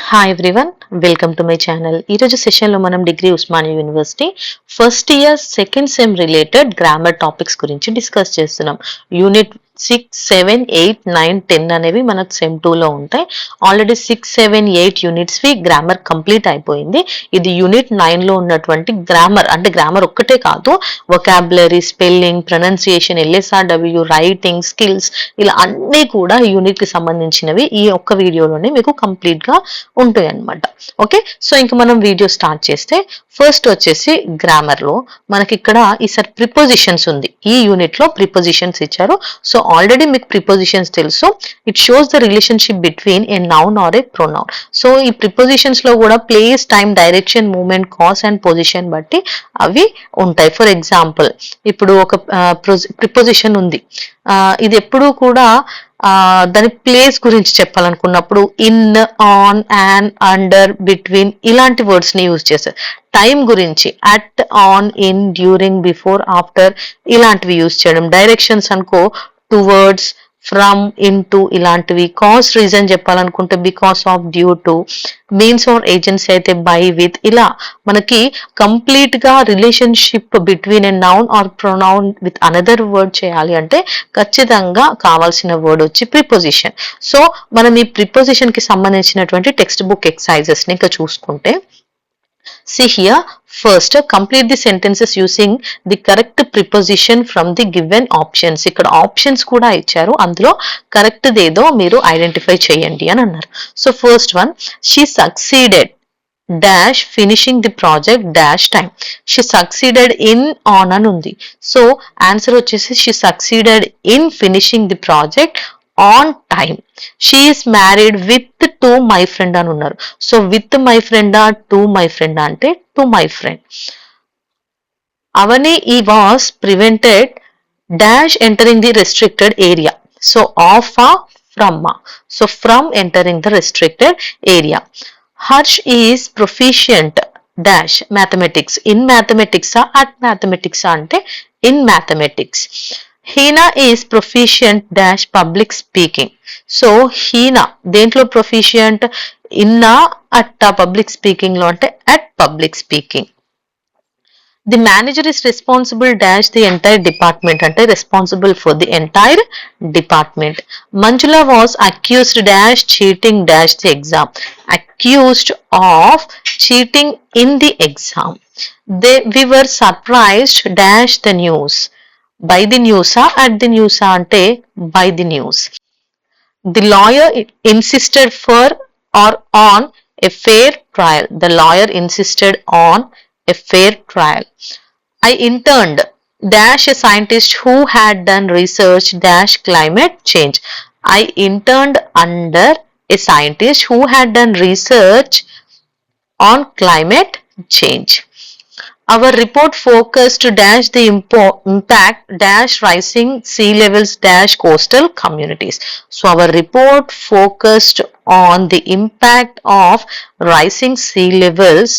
Hi everyone, welcome to my channel. ఈరోజు సెషన్లో మనం degree Osmania university first year second sem related grammar topics గురించి discuss చేస్తున్నాం. Unit 6, 7, 8, 9, 10 అనేవి మనకు సెమ్ 2లో ఉంటాయి. ఆల్రెడీ 6, 7, 8 యూనిట్స్వి గ్రామర్ కంప్లీట్ అయిపోయింది. ఇది యూనిట్ 9లో ఉన్నటువంటి గ్రామర్, అంటే గ్రామర్ ఒక్కటే కాదు, vocabulary, spelling, pronunciation, LSRW, writing skills, ఇలా అన్నీ కూడా యూనిట్కి సంబంధించినవి ఈ ఒక్క వీడియోలోనే మీకు కంప్లీట్గా ఉంటాయి అన్నమాట. ఓకే, సో ఇంక మనం వీడియో స్టార్ట్ చేస్తే ఫస్ట్ వచ్చేసి గ్రామర్లో మనకి ఇక్కడ ఈసారి ప్రిపోజిషన్స్ ఉంది. ఈ యూనిట్ లో ప్రిపోజిషన్స్ ఇచ్చారు. సో ఆల్రెడీ మీకు ప్రిపోజిషన్స్ తెలుసు. It shows the relationship between a noun or a pronoun. So ఈ ప్రిపోజిషన్స్ లో కూడా place, time, direction, moment, cause and position బట్టి అవి ఉంటాయి. ఫర్ ఎగ్జాంపుల్, ఇప్పుడు ఒక ప్రిపోజిషన్ ఉంది. ఇది ఎప్పుడూ కూడా దాని ప్లేస్ గురించి చెప్పాలనుకున్నప్పుడు in, on, and, under, between ఇలాంటి వర్డ్స్ ని యూజ్ చేస్తారు. టైం గురించి at, on, in, during, before, after ఇలాంటివి యూజ్ చేయడం. డైరెక్షన్స్ అనుకో టువర్డ్స్, ఫ్రమ్, ఇన్ టు ఇలాంటివి. కాజ్, రీజన్ చెప్పాలనుకుంటే because of, due to. Means or agency అయితే బై, విత్. ఇలా మనకి కంప్లీట్ గా relationship between a noun or pronoun with another word చేయాలి అంటే ఖచ్చితంగా కావాల్సిన వర్డ్ వచ్చి ప్రిపోజిషన్. సో మనం ఈ ప్రిపోజిషన్ కి సంబంధించినటువంటి టెక్స్ట్ బుక్ ఎక్సర్సైజెస్ ని ఇంకా చూసుకుంటే, see here, first complete the sentences using the correct preposition from the given options. ఇక్కడ ఆప్షన్స్ కూడా ఇచ్చారు, అందులో కరెక్ట్ ఏదో మీరు ఐడెంటిఫై చేయండి అని అన్నారు. So first one, she succeeded dash finishing the project dash time. She succeeded in on అని ఉంది. సో ఆన్సర్ వచ్చేసి she succeeded in finishing the project on time. She is married with to my friend అని ఉన్నారు. So with మై ఫ్రెండా, to my friend అంటే to my friend. Avani ఈ was prevented dash entering the restricted area. So of ఆ, from ఆ. So from entering the restricted area. Harsh is proficient dash mathematics. In మ్యాథమెటిక్సా, at మ్యాథమెటిక్సా అంటే in mathematics. Heena is proficient dash public speaking. So Heena దేంట్లో proficient, ఇన్నా, అట్టా public speaking లో అంటే at public speaking. The manager is responsible dash the entire department అంటే responsible for the entire department. Manjula was accused dash cheating dash the exam. Accused of cheating in the exam. We were surprised dash the news. By the న్యూసా, at the న్యూసా అంటే by the news. The lawyer insisted for or on a fair trial. The lawyer insisted on a fair trial. I interned dash a scientist who had done research dash climate change. I interned under a scientist who had done research on climate change. Our report focused dash the impact dash rising sea levels dash coastal communities. So our report focused on the impact of rising sea levels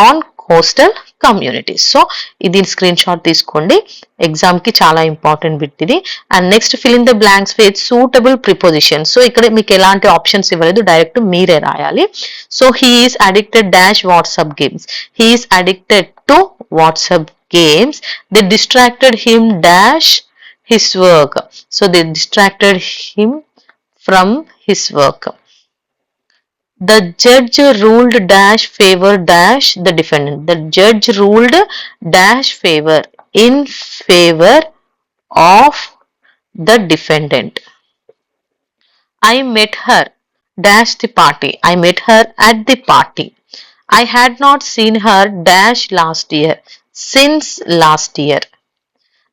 on coastal communities. So ఇది screen shot తీసుకోండి, exam కి చాలా important bit ఇది. And next fill in the blanks with suitable preposition. So ఇక్కడ మీకు ఎలాంటి options ఇవ్వలేదు, direct మీరే రాయాలి. So he is addicted dash WhatsApp games. He is addicted to WhatsApp games. The distracted him dash his work. So the distracted him from his work. The judge ruled dash favor dash the defendant. The judge ruled dash favor in favor of the defendant. I met her dash the party. I met her at the party. I had not seen her dash last year, since last year.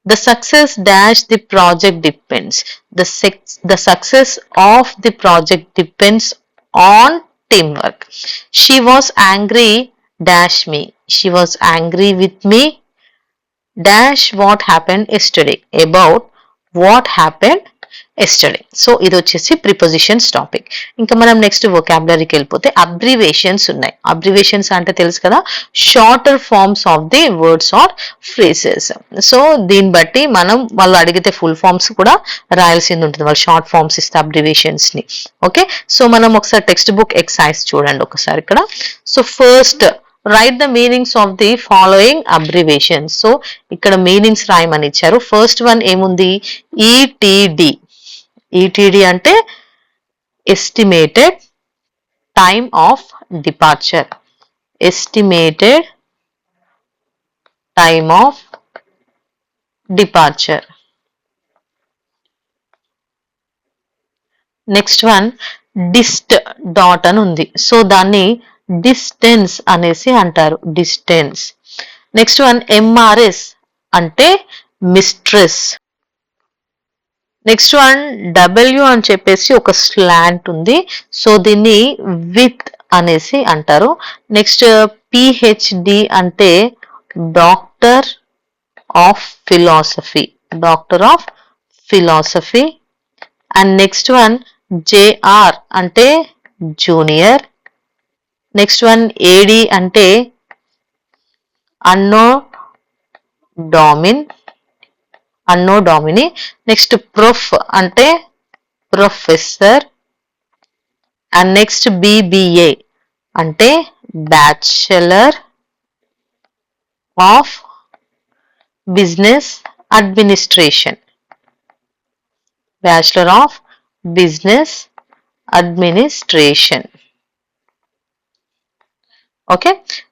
The success dash the project depends. The success of the project depends on teamwork. She was angry dash me. She was angry with me dash what happened yesterday. About what happened yesterday. So ఇది వచ్చేసి prepositions topic. ఇంకా మనం next వొకాబులరీకి వెళ్ళిపోతే abbreviations ఉన్నాయి. Abbreviations అంటే తెలుసు కదా, shorter forms of the words or phrases. So దీన్ని బట్టి మనం వాళ్ళు అడిగితే ఫుల్ ఫార్మ్స్ కూడా రాయాల్సింది ఉంటుంది, వాళ్ళు షార్ట్ ఫార్మ్స్ ఇస్తే అబ్రివేషన్స్ ని. ఓకే, సో మనం ఒకసారి టెక్స్ట్ బుక్ ఎక్సర్సైజ్ చూడండి ఒకసారి ఇక్కడ. So first right the meanings of the following abbreviations. So ఇక్కడ మీనింగ్స్ రాయమని ఇచ్చారు. ఫస్ట్ వన్ ఏముంది, ఈటీడి. ఈటీడీ అంటే estimated time of departure. Estimated time of departure. Next one dist dot అని ఉంది, సో దాన్ని డిస్టెన్స్ అనేసి అంటారు, డిస్టెన్స్. నెక్స్ట్ వన్ ఎంఆర్ఎస్ అంటే మిస్ట్రెస్. నెక్స్ట్ వన్ డబ్ల్యూ అని చెప్పేసి ఒక స్లాంట్ ఉంది, సో దీన్ని విత్ అనేసి అంటారు. నెక్స్ట్ పిహెచ్డి అంటే doctor of philosophy, doctor of philosophy. And next one J R అంటే జూనియర్. నెక్స్ట్ వన్ ఏడి అంటే anno domini, anno domini. Next prof అంటే ప్రొఫెసర్. అండ్ నెక్స్ట్ బిబిఏ అంటే bachelor of business administration, bachelor of business administration. Okay,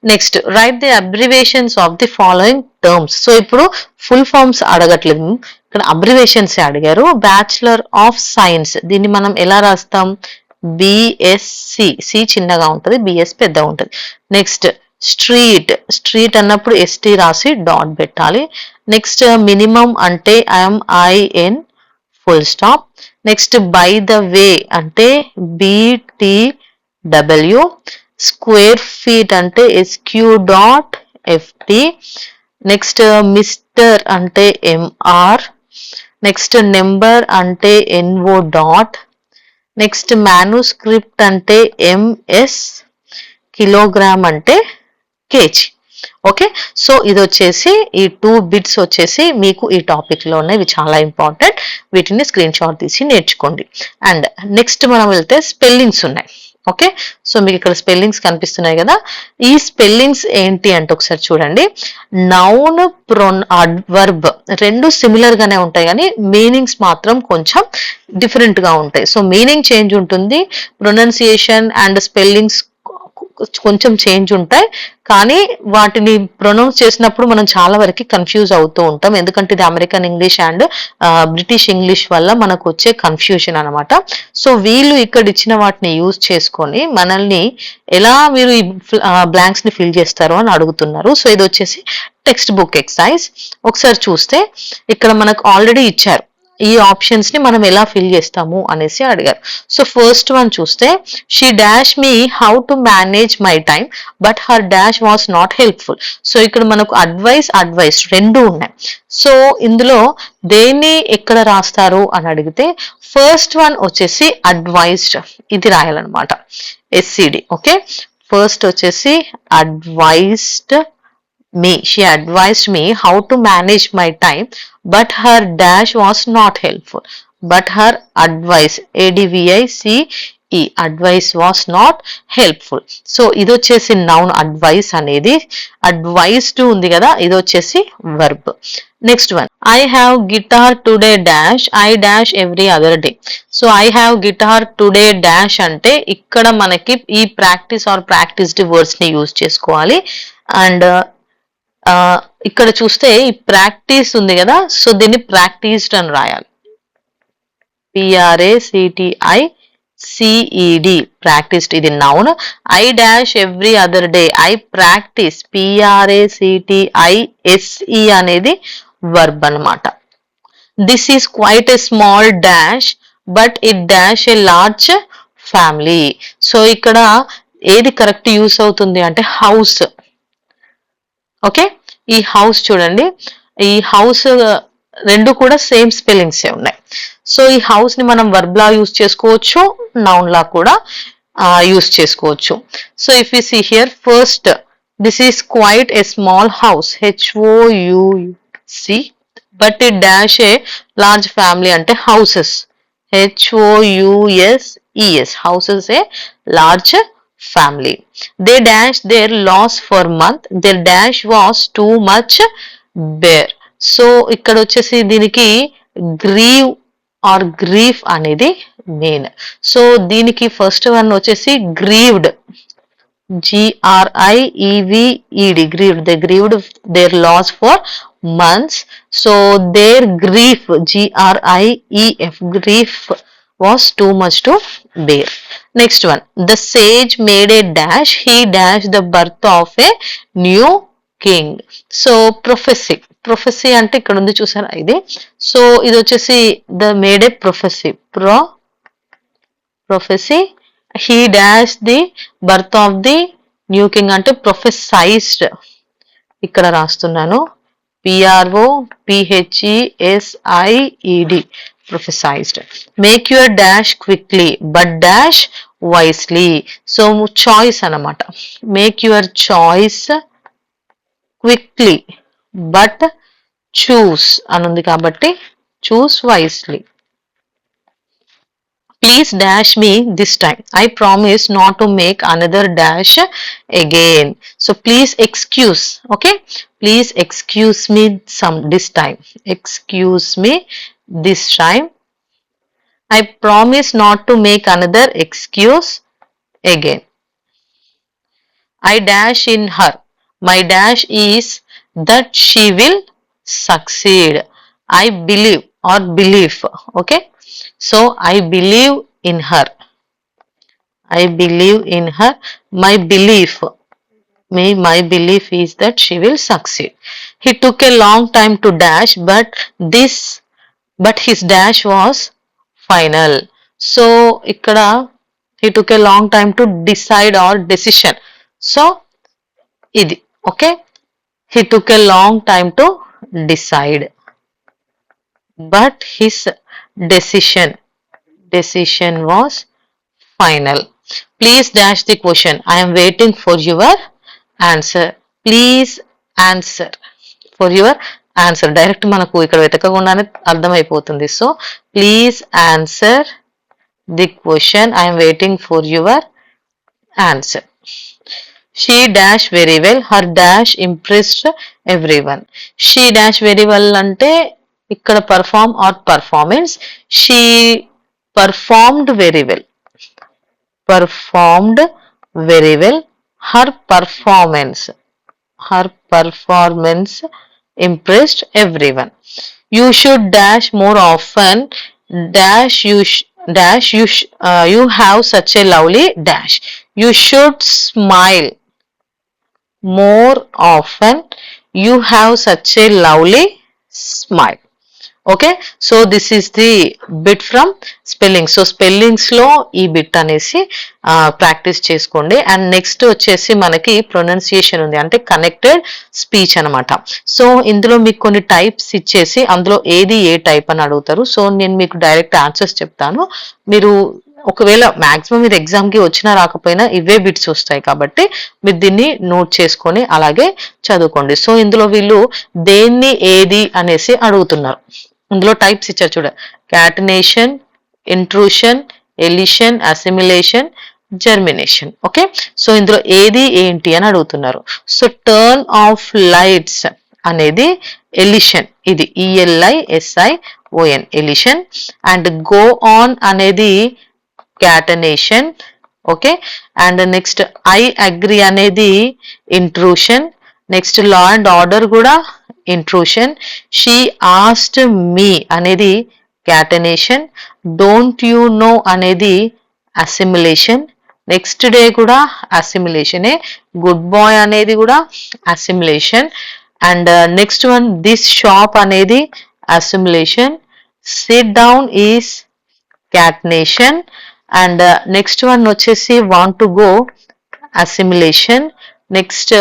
next write the abbreviations of the following terms. So ఇప్పుడు full forms అడగట్లేదు, ఇక్కడ abbreviations అడిగారు. Bachelor of science, దీన్ని మనం ఎలా రాస్తాం, బిఎస్సి, సి చిన్నగా ఉంటుంది, బిఎస్ పెద్దగా ఉంటుంది. నెక్స్ట్ స్ట్రీట్, స్ట్రీట్ అన్నప్పుడు ఎస్టీ రాసి డాట్ పెట్టాలి. నెక్స్ట్ మినిమం అంటే MIN full stop. Next by the way అంటే బిటిడబ్ల్యూ. స్క్వేర్ ఫీట్ అంటే ఎస్క్యూ డాట్ ఎఫ్టి. నెక్స్ట్ మిస్టర్ అంటే ఎంఆర్. నెక్స్ట్ నెంబర్ అంటే ఎన్ఓ డాట్. నెక్స్ట్ మాన్యుస్క్రిప్ట్ అంటే ఎంఎస్. కిలోగ్రామ్ అంటే కేజీ. ఓకే, సో ఇది వచ్చేసి ఈ 2 బిట్స్ వచ్చేసి మీకు ఈ టాపిక్ లో ఉన్నాయి, ఇవి చాలా ఇంపార్టెంట్, వీటిని స్క్రీన్ షాట్ తీసి నేర్చుకోండి. అండ్ నెక్స్ట్ మనం వెళ్తే స్పెల్లింగ్స్ ఉన్నాయి. ఓకే, సో మీకు ఇక్కడ స్పెల్లింగ్స్ కనిపిస్తున్నాయి కదా, ఈ స్పెల్లింగ్స్ ఏంటి అంటే ఒకసారి చూడండి. నౌన్, అడ్వర్బ్ రెండు సిమిలర్ గానే ఉంటాయి కానీ మీనింగ్స్ మాత్రం కొంచెం డిఫరెంట్ గా ఉంటాయి. సో మీనింగ్ చేంజ్ ఉంటుంది, ప్రొనౌన్సియేషన్ అండ్ స్పెల్లింగ్స్ కొంచెం చేంజ్ ఉంటాయి, కానీ వాటిని ప్రొనౌన్స్ చేసినప్పుడు మనం చాలా వరకు కన్ఫ్యూజ్ అవుతూ ఉంటాం, ఎందుకంటే ఇది American English and British English వల్ల మనకు వచ్చే కన్ఫ్యూజన్ అనమాట. సో వీళ్ళు ఇక్కడ ఇచ్చిన వాటిని యూజ్ చేసుకొని మనల్ని ఎలా మీరు ఈ బ్లాంక్స్ ని ఫిల్ చేస్తారు అని అడుగుతున్నారు. సో ఇది వచ్చేసి టెక్స్ట్ బుక్ ఎక్సర్సైజ్. ఒకసారి చూస్తే ఇక్కడ మనకు ఆల్రెడీ ఇచ్చారు, ఈ ఆప్షన్స్ ని మనం ఎలా ఫిల్ చేస్తాము అనేసి అడిగారు. సో ఫస్ట్ వన్ చూస్తే, she dash me how to manage my time but her dash was not helpful. So ఇక్కడ మనకు అడ్వైస్ రెండు ఉన్నాయి. సో ఇందులో దేన్ని ఎక్కడ రాస్తారు అని అడిగితే ఫస్ట్ వన్ వచ్చేసి అడ్వైస్డ్, ఇది రాయాలన్నమాట, ఎస్సిడి. ఓకే, ఫస్ట్ వచ్చేసి advised me, she advised me how to manage my time but her dash was not helpful. But her advice, advice, advice was not helpful. So ఇది వచ్చేసి noun, advice అనేది advised ఉంది కదా, ఇది వచ్చేసి verb. Next one, I have guitar today dash I dash every other day. So I have guitar today dash అంటే ఇక్కడ మనకి ఈ ప్రాక్టీస్ ఆర్ ప్రాక్టీస్డ్ వర్డ్స్ ని యూజ్ చేసుకోవాలి. అండ్ ఇక్కడ చూస్తే ఈ ప్రాక్టీస్ ఉంది కదా, సో దీన్ని ప్రాక్టీస్డ్ అని రాయాలి, PRACTICED, ప్రాక్టీస్డ్, ఇది noun. I dash every other day, I practice, PRACTISE అనేది వర్బ్ అన్నమాట. This is quite a small dash but it dash a large family. So ఇక్కడ ఏది కరెక్ట్ యూస్ అవుతుంది అంటే హౌస్. ఓకే, ఈ హౌస్ చూడండి, ఈ హౌస్ రెండు కూడా సేమ్ స్పెల్లింగ్స్ ఉన్నాయి. సో ఈ హౌస్ ని మనం వర్బ్ లా యూస్ చేసుకోవచ్చు, నౌన్ లా కూడా యూస్ చేసుకోవచ్చు. So if you see here first, this is quite a small house, HOUC, but it dash a large family అంటే houses, HOUSES, houses a large family. They dash their loss for month, their dash was too much bare. So ఇక్కడ వచ్చేసి దీనికి grieve are grief అనేది main. So దీనికి first one వచ్చేసి grieved, GRIEVED, grieved, they grieved their loss for months. So their grief, GRIEF, grief was too much to bear. Next one, the sage made a dash, he dashed the birth of a new king. So prophecy అంటే ఇక్కడ ఉంది చూసారా ఇది. So ఇది వచ్చేసి the made a prophecy, prophecy, he dashed the birth of the new king అంటే prophesied, ఇక్కడ రాస్తున్నాను PROPHESIED, prophesied. Make your dash quickly but dash wisely. So choice అన్నమాట, make your choice quickly but choose అనుంది కాబట్టి choose wisely. Please dash me this time, I promise not to make another dash again. So please excuse, okay, please excuse me this time, excuse me this time, I promise not to make another excuse again. I dash in her, my dash is that she will succeed, I believe or believe, okay. So I believe in her, I believe in her, my belief is that she will succeed. He took a long time to dash but his dash was final. So ikkada he took a long time to decide or decision. So idi, okay, he took a long time to decide but his decision was final. Please dash the question, I am waiting for your answer. Please answer for your answer, direct మనకు ఇక్కడ వెతకకుండానే అర్థమైపోతుంది. So please answer the question, I am waiting for your answer. She dash very well, her dash impressed everyone. She dash very well అంటే ఇక్కడ perform or performance, she performed very well, performed very well, her performance impressed everyone. You should dash more often, dash you have such a lovely dash, you should smile more often, you have such a lovely smile. Okay, so this is the bit from spelling. So spellings లో ఈ bit అనేసి practice చేసుకోండి. And next వచ్చేసి మనకి pronunciation ఉంది, అంటే connected speech అనమాట. So ఇందులో మీకు కొన్ని టైప్స్ ఇచ్చేసి అందులో ఏది ఏ టైప్ అని అడుగుతారు. సో నేను మీకు డైరెక్ట్ ఆన్సర్స్ చెప్తాను. మీరు ఒకవేళ మాక్సిమం మీరు ఎగ్జామ్కి వచ్చినా రాకపోయినా ఇవే బిట్స్ వస్తాయి కాబట్టి మీరు దీన్ని నోట్ చేసుకొని అలాగే చదువుకోండి. సో ఇందులో వీళ్ళు దేన్ని ఏది అనేసి అడుగుతున్నారు. ఇందులో టైప్స్ ఇచ్చారు చూడ, catenation, intrusion, elision, assimilation, germination. Okay, so ఇందులో ఏది ఏంటి అని అడుగుతున్నారు. సో టర్న్ ఆఫ్ లైట్స్ అనేది ఎలిషన్, ఇది ELISION elision. And go on అనేది catenation. Okay, and next I agree అనేది intrusion. Next law and order కూడా ఇంట్రూషన్. షీ ఆస్క్డ్ మీ అనేది క్యాటనేషన్. డోంట్ యూ నో అనేది అసిమిలేషన్. నెక్స్ట్ డే కూడా అసిమిలేషనే. Good boy అనేది కూడా assimilation. And next one this shop అనేది assimilation. Sit down is catenation. And next one వచ్చేసి want to go assimilation. Next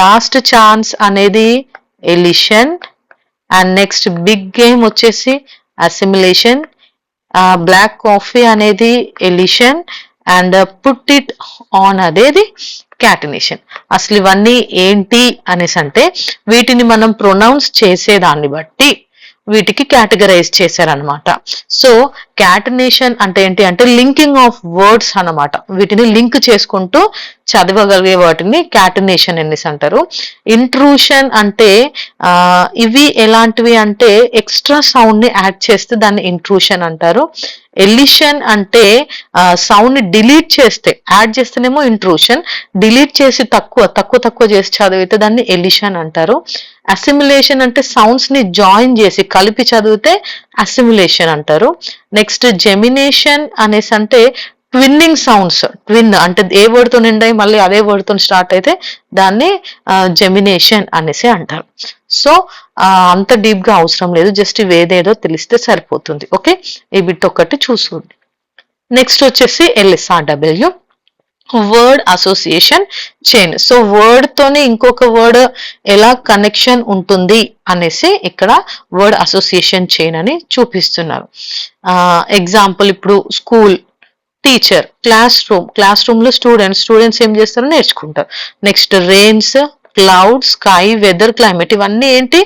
last chance అనేది elision. And next big game వచ్చేసి assimilation, black coffee అనేది elision, and put it on అనేది catenation. అసలు ఇవన్నీ ఏంటి అనేసి అంటే వీటిని మనం ప్రొనౌన్స్ చేసేదాన్ని బట్టి వీటికి కేటగరైజ్ చేశారనమాట. సో క్యాటనేషన్ అంటే ఏంటి అంటే లింకింగ్ ఆఫ్ వర్డ్స్ అన్నమాట. వీటిని లింక్ చేసుకుంటూ చదవగలిగే వాటిని క్యాటనేషన్ అనేసి అంటారు. ఇంట్రూషన్ అంటే ఇవి ఎలాంటివి అంటే ఎక్స్ట్రా సౌండ్ ని యాడ్ చేస్తే దాన్ని ఇంట్రూషన్ అంటారు. ఎలిషన్ అంటే సౌండ్ ని డిలీట్ చేస్తే, యాడ్ చేస్తేనేమో ఇంట్రూషన్, డిలీట్ చేసి తక్కువ చేసి చదివితే దాన్ని ఎలిషన్ అంటారు. అసిమిలేషన్ అంటే సౌండ్స్ ని జాయిన్ చేసి కలిపి చదివితే అసిమిలేషన్ అంటారు. నెక్స్ట్ జెమినేషన్ అనేసి అంటే ట్విన్నింగ్ సౌండ్స్, ట్విన్ అంటే ఏ వర్డ్ తో నిండాయి మళ్ళీ అదే వర్డ్ తో స్టార్ట్ అయితే దాన్ని జెమినేషన్ అనేసి అంటారు. సో అంత డీప్ గా అవసరం లేదు, జస్ట్ ఇవేదేదో తెలిస్తే సరిపోతుంది. ఓకే, ఈ బిట్ ఒకటి చూసుకోండి. నెక్స్ట్ వచ్చేసి LSRW, word association chain. So word తోనే ఇంకొక వర్డ్ ఎలా కనెక్షన్ ఉంటుంది అనేసి ఇక్కడ వర్డ్ అసోసియేషన్ చైన్ అని చూపిస్తున్నారు. ఎగ్జాంపుల్ ఇప్పుడు స్కూల్, టీచర్, క్లాస్ రూమ్ లో స్టూడెంట్స్ ఏం చేస్తారో నేర్చుకుంటారు. Next rains, cloud, sky, weather, climate, ఇవన్నీ ఏంటి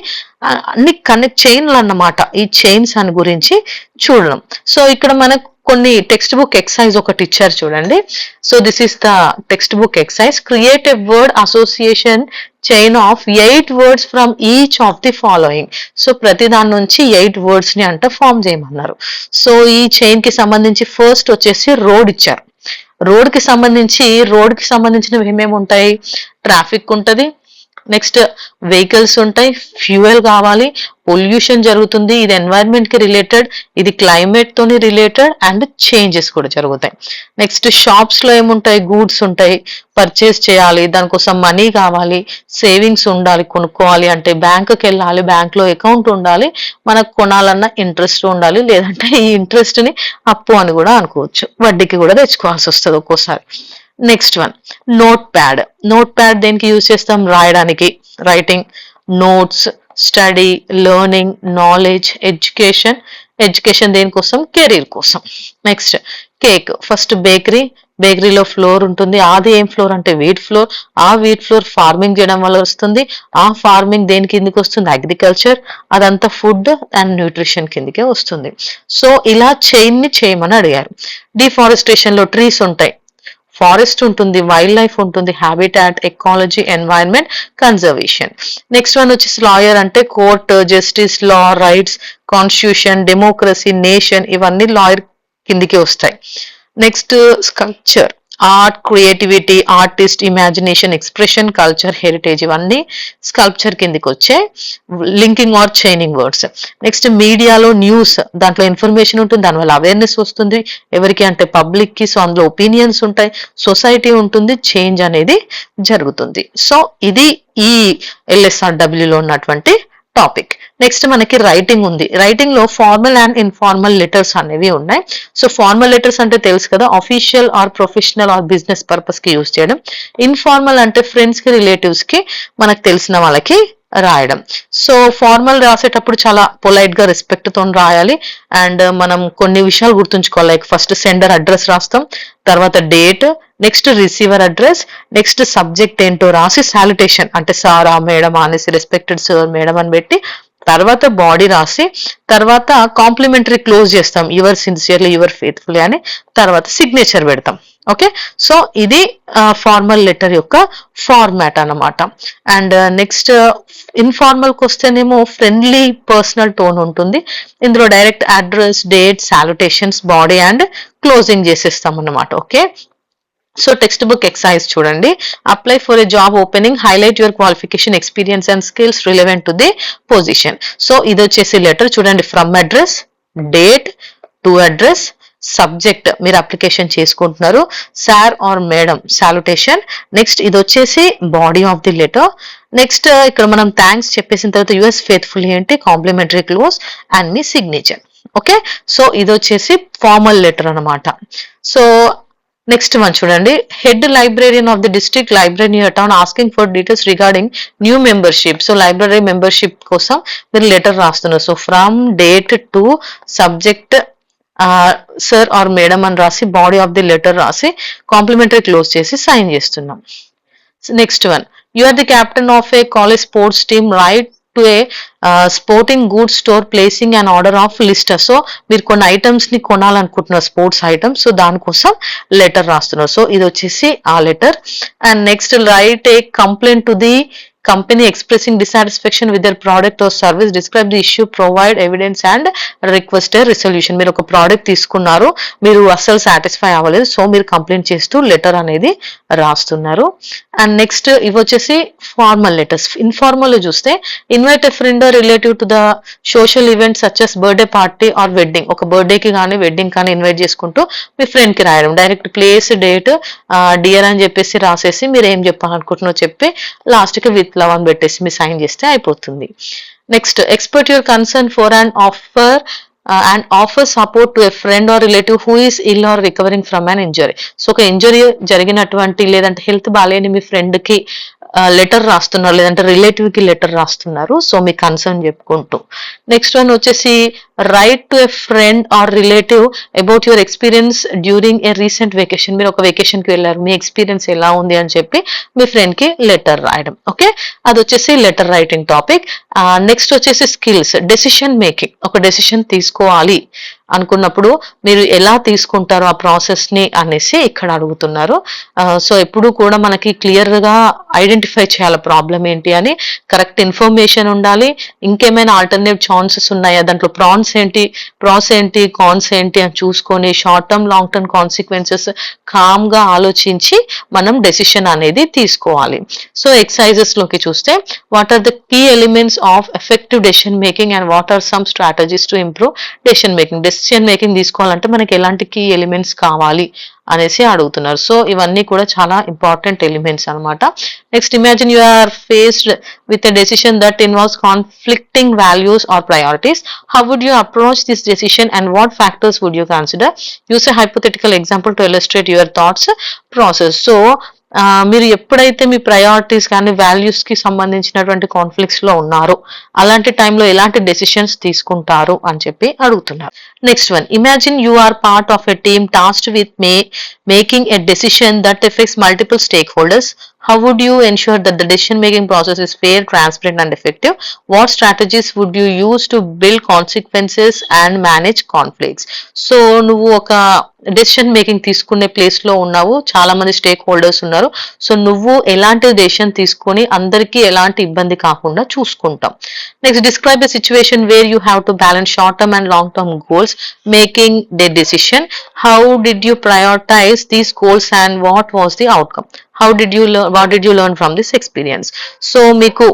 అన్ని కనెక్ట్ చైన్లు అన్నమాట. ఈ చైన్స్ అని గురించి చూడడం. సో ఇక్కడ మనకు కొన్ని టెక్స్ట్ బుక్ ఎక్సైజ్ ఒకటి ఇచ్చారు చూడండి. So this is the text book exercise. Create a word association chain of 8 words from each of the following. So ప్రతి దాని నుంచి 8 words ని అంట ఫామ్ చేయమన్నారు. సో ఈ చైన్ కి సంబంధించి ఫస్ట్ వచ్చేసి రోడ్ ఇచ్చారు. రోడ్ కి సంబంధించినవి ఏమేమి ఉంటాయి? ట్రాఫిక్ ఉంటది, నెక్స్ట్ వెహికల్స్ ఉంటాయి, ఫ్యూయల్ కావాలి, పొల్యూషన్ జరుగుతుంది, ఇది ఎన్వైరన్మెంట్ కి రిలేటెడ్, ఇది క్లైమేట్ తోని రిలేటెడ్, అండ్ చేంజెస్ కూడా జరుగుతాయి. నెక్స్ట్ షాప్స్ లో ఏముంటాయి? గూడ్స్ ఉంటాయి, పర్చేస్ చేయాలి, దానికోసం మనీ కావాలి, సేవింగ్స్ ఉండాలి, కొనుక్కోవాలి అంటే బ్యాంకుకి వెళ్ళాలి, బ్యాంక్ లో అకౌంట్ ఉండాలి, మనకు కొనాలన్న ఇంట్రెస్ట్ ఉండాలి, లేదంటే ఈ ఇంట్రెస్ట్ ని అప్పు అని కూడా అనుకోవచ్చు, వడ్డీకి కూడా తెచ్చుకోవాల్సి వస్తుంది ఒక్కోసారి. నెక్స్ట్ వన్ నోట్ ప్యాడ్ దేనికి యూజ్ చేస్తాం? రాయడానికి, writing, notes, study, learning, knowledge, education దేనికోసం? కెరీర్ కోసం. నెక్స్ట్ కేక్, ఫస్ట్ బేకరీలో ఫ్లోర్ ఉంటుంది, అది ఏం ఫ్లోర్ అంటే వీట్ ఫ్లోర్, ఆ వీట్ ఫ్లోర్ ఫార్మింగ్ చేయడం వల్ల వస్తుంది, ఆ ఫార్మింగ్ దేని కిందకి వస్తుంది? అగ్రికల్చర్, అదంతా ఫుడ్ అండ్ న్యూట్రిషన్ కిందకే వస్తుంది. సో ఇలా చైన్ ని చేయమని అడిగారు. డిఫారెస్టేషన్ లో ట్రీస్ ఉంటాయి, ఫారెస్ట్ ఉంటుంది, వైల్డ్ లైఫ్ ఉంటుంది, habitat, ecology, environment, conservation. Next one వచ్చేసి లాయర్ అంటే court, justice, law, rights, constitution, democracy, nation, ఇవన్నీ లాయర్ కిందికి వస్తాయి. Next sculpture, art, creativity, artist, imagination, expression, culture, heritage, ఇవన్నీ స్కల్ప్చర్ కిందికి వచ్చే linking or chaining words. Next మీడియాలో న్యూస్, దాంట్లో ఇన్ఫర్మేషన్ ఉంటుంది, దానివల్ల అవేర్నెస్ వస్తుంది ఎవరికి అంటే పబ్లిక్ కి. సో అందులో ఒపీనియన్స్ ఉంటాయి, సొసైటీ ఉంటుంది, చేంజ్ అనేది జరుగుతుంది. సో ఇది ఈ LSRW లో ఉన్నటువంటి టాపిక్. నెక్స్ట్ మనకి రైటింగ్ ఉంది. రైటింగ్ లో ఫార్మల్ అండ్ ఇన్ఫార్మల్ లెటర్స్ అనేవి ఉన్నాయి. సో ఫార్మల్ లెటర్స్ అంటే తెలుసు కదా, official are professional or business purpose కి యూజ్ చేయడం. ఇన్ఫార్మల్ అంటే ఫ్రెండ్స్ కి, రిలేటివ్స్ కి, మనకు తెలిసిన వాళ్ళకి రాయడం. సో ఫార్మల్ రాసేటప్పుడు చాలా పొలైట్ గా రెస్పెక్ట్ తో రాయాలి. అండ్ మనం కొన్ని విషయాలు గుర్తుంచుకోవాలి. లైక్ ఫస్ట్ సెండర్ అడ్రస్ రాస్తాం, తర్వాత date, next receiver address, next subject ఏంటో రాసి సాలిటేషన్ అంటే సారా, మేడం అనేసి రెస్పెక్టెడ్ సార్, మేడం అని పెట్టి, తర్వాత బాడీ రాసి, తర్వాత కాంప్లిమెంటరీ క్లోజ్ చేస్తాం, యువర్ సిన్సియర్లీ, యువర్ ఫెయిత్ఫుల్లీ అని, తర్వాత సిగ్నేచర్ పెడతాం. ఓకే, సో ఇది ఫార్మల్ లెటర్ యొక్క ఫార్మాట్ అన్నమాట. అండ్ నెక్స్ట్ ఇన్ఫార్మల్ కి వస్తేనేమో ఫ్రెండ్లీ పర్సనల్ టోన్ ఉంటుంది. ఇందులో direct address, date, salutations, body and closing చేసేస్తాం అన్నమాట. Okay, so text book exercise చూడండి. Apply for a job opening, highlight your qualification, experience and skills relevant to the position. So ఇది వచ్చేసి letter చూడండి, from address, date, to address, subject మీరు application చేసుకుంటున్నారు, sir or madam salutation. Next ఇది వచ్చేసి body of the letter. Next ఇక్కడ మనం thanks చెప్పేసిన తర్వాత యుఎస్ ఫెయిత్ఫుల్లీ ఏంటి, కాంప్లిమెంటరీ క్లోజ్ అండ్ మీ సిగ్నేచర్. ఓకే, సో ఇది వచ్చేసి ఫార్మల్ లెటర్ అనమాట. సో నెక్స్ట్ వన్ చూడండి, head librarian of the district library in your town asking for details regarding new membership. So library membership కోసం మీరు letter రాస్తున్నారు. So from date to subject sir or madam అని రాసి body of the letter రాసి complimentary close చేసి sign చేస్తున్నాం. Next one, you are the captain of a college sports team, write to a sporting goods store placing and order of list. So మీరు కొన్ని items ని కొనాలనుకుంటున్నారు, sports items, so దానికోసం letter రాస్తున్నారు. So ఇది వచ్చేసి ఆ letter. And next, right A complaint to the company expressing dissatisfaction with their product or service, describe the issue, provide evidence and request a resolution. మీరు ఒక product తీసుకున్నారు, మీరు అస్సలు సాటిస్ఫై అవ్వలేదు, సో మీరు కంప్లైంట్ చేస్తూ లెటర్ అనేది రాస్తున్నారు. అండ్ నెక్స్ట్ ఇవి వచ్చేసి ఫార్మల్ లెటర్స్. ఇన్ఫార్మల్ చూస్తే, invite a friend relative to the social event such as birthday party or wedding. ఒక బర్త్డేకి కానీ వెడ్డింగ్ కానీ ఇన్వైట్ చేసుకుంటూ మీ ఫ్రెండ్ కి రాయడం, డైరెక్ట్ ప్లేస్ డేట్ డియర్ అని చెప్పేసి రాసేసి మీరు ఏం చెప్పాలనుకుంటున్నారో చెప్పి లాస్ట్ కి విత్ లవ్ అని పెట్టేసి మీరు సైన్ చేస్తే అయిపోతుంది. Next, express your concern for and offer support to a friend or relative who is ill or recovering from an injury. So ఒక ఇంజరీ జరిగినటువంటి లేదంటే హెల్త్ బాగాలేని మీ ఫ్రెండ్ కి లెటర్ రాస్తున్నారు, లేదంటే రిలేటివ్ కి లెటర్ రాస్తున్నారు, సో మీ కన్సర్న్ చెప్పుకుంటూ. నెక్స్ట్ వన్ వచ్చేసి, write to a friend or relative about your experience during a recent vacation. మీరు ఒక వెకేషన్ కి వెళ్ళారు, మీ ఎక్స్పీరియన్స్ ఎలా ఉంది అని చెప్పి మీ ఫ్రెండ్ కి లెటర్ రాయడం. ఓకే, అది వచ్చేసి లెటర్ రైటింగ్ టాపిక్. నెక్స్ట్ వచ్చేసి స్కిల్స్, డెసిషన్ మేకింగ్. ఒక డెసిషన్ తీసుకోవాలి అనుకున్నప్పుడు మీరు ఎలా తీసుకుంటారు ఆ ప్రాసెస్ ని అనేసి ఇక్కడ అడుగుతున్నారు. సో ఎప్పుడు కూడా మనకి క్లియర్ గా ఐడెంటిఫై చేయాలి ప్రాబ్లం ఏంటి అని, కరెక్ట్ ఇన్ఫర్మేషన్ ఉండాలి, ఇంకేమైనా ఆల్టర్నేట్ ఛాన్సెస్ ఉన్నాయా, దాంట్లో ప్రాస్ ఏంటి కాన్స్ ఏంటి అని చూసుకొని short term long term consequences calm గా ఆలోచించి మనం డెసిషన్ అనేది తీసుకోవాలి. సో ఎక్సర్సైజెస్ లోకి చూస్తే, what are the key elements of effective decision making and what are some strategies to improve decision making. Decision making తీసుకోవాలంటే మనకి ఎలాంటి కీ ఎలిమెంట్స్ కావాలి అనేసి అడుగుతున్నారు. సో ఇవన్నీ కూడా చాలా ఇంపార్టెంట్ ఎలిమెంట్స్ అనమాట. Next, imagine you are faced with a decision that involves conflicting values or priorities. How would you approach this decision and what factors would you consider? Use a hypothetical example to illustrate your thoughts process. So మీరు ఎప్పుడైతే మీ priorities కానీ values కి సంబంధించినటువంటి conflicts లో ఉన్నారో అలాంటి టైంలో ఎలాంటి డెసిషన్స్ తీసుకుంటారు అని చెప్పి అడుగుతున్నారు. Next one, imagine you are part of a team tasked with making a decision that affects multiple stakeholders. How would you ensure that the decision making process is fair, transparent and effective? What strategies would you use to build consequences and manage conflicts? So నువ్వు ఒక decision making తీసుకునే place లో ఉన్నావు, చాలా మంది stake holders ఉన్నారు, so నువ్వు ఎలాంటి డెసిషన్ తీసుకొని అందరికీ ఎలాంటి ఇబ్బంది కాకుండా చూసుకుంటాం. Next, describe a situation where you have to balance short term and long term goals making the decision. How did you prioritize these goals and what was the outcome? What did you learn from this experience? So మీకు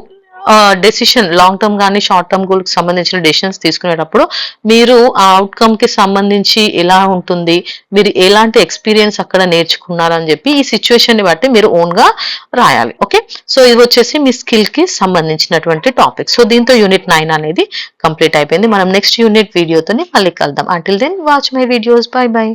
decision long term కానీ short term goal కి సంబంధించిన decisions తీసుకునేటప్పుడు మీరు ఆ outcome కి సంబంధించి ఎలా ఉంటుంది, మీరు ఎలాంటి ఎక్స్పీరియన్స్ అక్కడ నేర్చుకున్నారు అని చెప్పి ఈ సిచ్యువేషన్ ని బట్టి మీరు ఓన్ గా రాయాలి. ఓకే, సో ఇది వచ్చేసి మీ స్కిల్ కి సంబంధించినటువంటి టాపిక్. సో దీంతో యూనిట్ 9 అనేది కంప్లీట్ అయిపోయింది. మనం నెక్స్ట్ యూనిట్ వీడియోతోని మళ్ళీ కలుద్దాం. Until then watch my videos. Bye by.